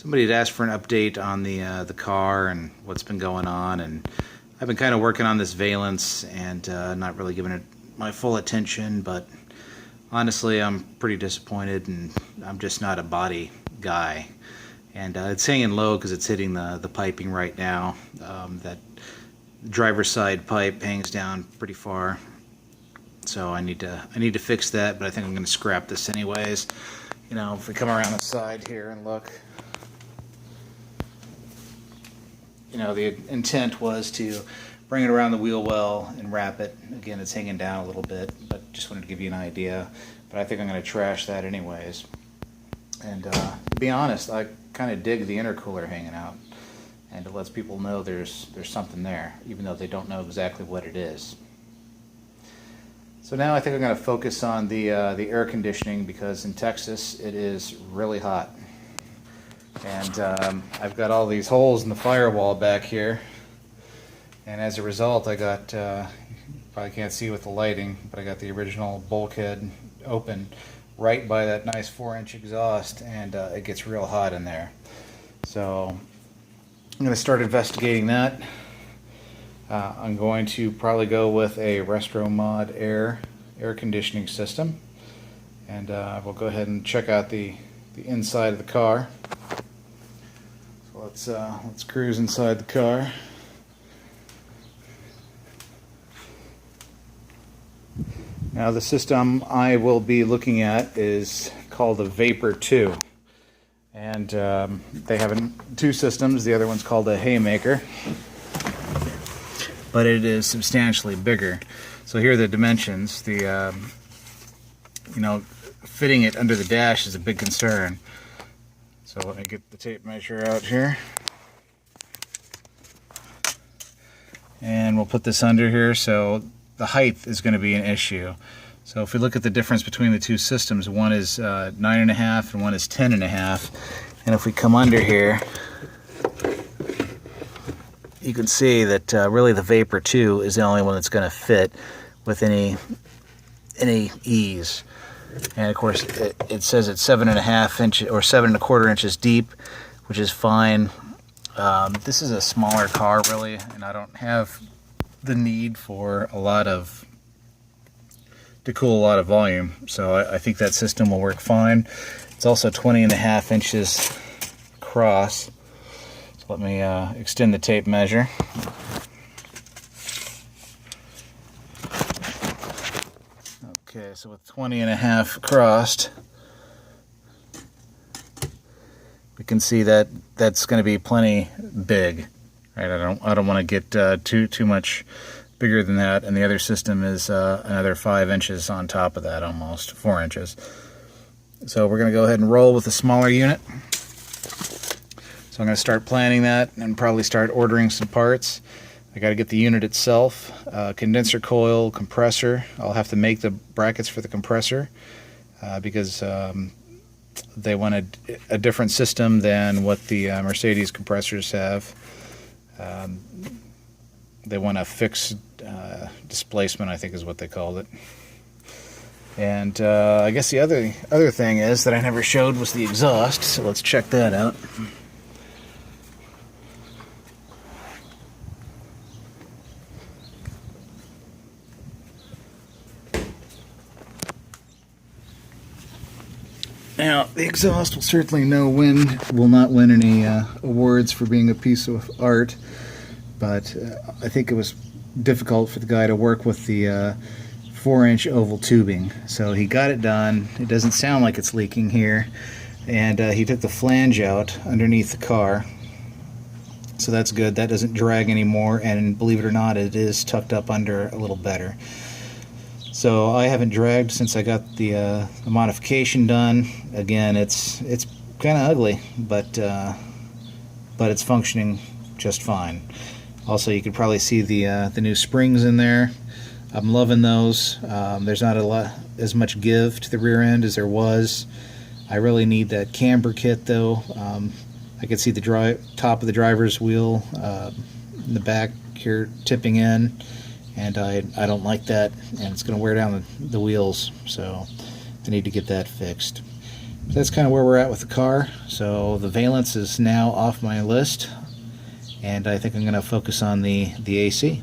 Somebody had asked for an update on the car and what's been going on, and I've been kind of working on this Valance and not really giving it my full attention, but honestly I'm pretty disappointed, and I'm just not a body guy. And it's hanging low because it's hitting the piping right now. That driver's side pipe hangs down pretty far, so I need to fix that, but I think I'm going to scrap this anyways. You know, if we come around the side here and look, you know, the intent was to bring it around the wheel well and wrap it. Again, it's hanging down a little bit, but just wanted to give you an idea. But I think I'm going to trash that anyways. And to be honest, I kind of dig the intercooler hanging out, and it lets people know there's something there, even though they don't know exactly what it is. So now I think I'm going to focus on the air conditioning, because in Texas it is really hot. And I've got all these holes in the firewall back here, and as a result I got, you probably can't see with the lighting, but I got the original bulkhead open right by that nice 4-inch exhaust, and it gets real hot in there. So I'm going to start investigating that. I'm going to probably go with a Restromod air conditioning system, and we'll go ahead and check out the inside of the car. So let's cruise inside the car. Now the system I will be looking at is called the Vapor 2, and they have two systems. The other one's called a Haymaker, but it is substantially bigger. So here are the dimensions. The you know, fitting it under the dash is a big concern. So let me get the tape measure out here, and we'll put this under here. So the height is going to be an issue. So if we look at the difference between the two systems, one is 9.5 and one is 10.5. And if we come under here, you can see that really the Vapor 2 is the only one that's going to fit with any ease. And of course it says it's 7.5 inches or 7.25 inches deep, which is fine. This is a smaller car really, and I don't have the need for to cool a lot of volume, so I think that system will work fine. It's also 20.5 inches across. So let me extend the tape measure. Okay, so with 20.5 across, we can see that that's going to be plenty big. Right? I don't want to get too much bigger than that, and the other system is another 5 inches on top of that, almost 4 inches. So we're going to go ahead and roll with the smaller unit. So I'm going to start planning that and probably start ordering some parts. I got to get the unit itself, condenser coil, compressor. I'll have to make the brackets for the compressor because they wanted a different system than what the Mercedes compressors have. They want a fixed displacement, I think is what they called it. And I guess the other thing is that I never showed was the exhaust, so let's check that out. Now, the exhaust will certainly will not win any awards for being a piece of art, but I think it was difficult for the guy to work with the 4-inch oval tubing. So he got it done. It doesn't sound like it's leaking here, and he took the flange out underneath the car. So that's good. That doesn't drag anymore, and believe it or not, it is tucked up under a little better. So I haven't dragged since I got the modification done. Again, it's kind of ugly, but it's functioning just fine. Also, you can probably see the new springs in there. I'm loving those. There's not as much give to the rear end as there was. I really need that camber kit though. I can see the top of the driver's wheel in the back here tipping in, and I don't like that, and it's going to wear down the wheels, so I need to get that fixed. That's kind of where we're at with the car. So the Valance is now off my list, and I think I'm going to focus on the AC.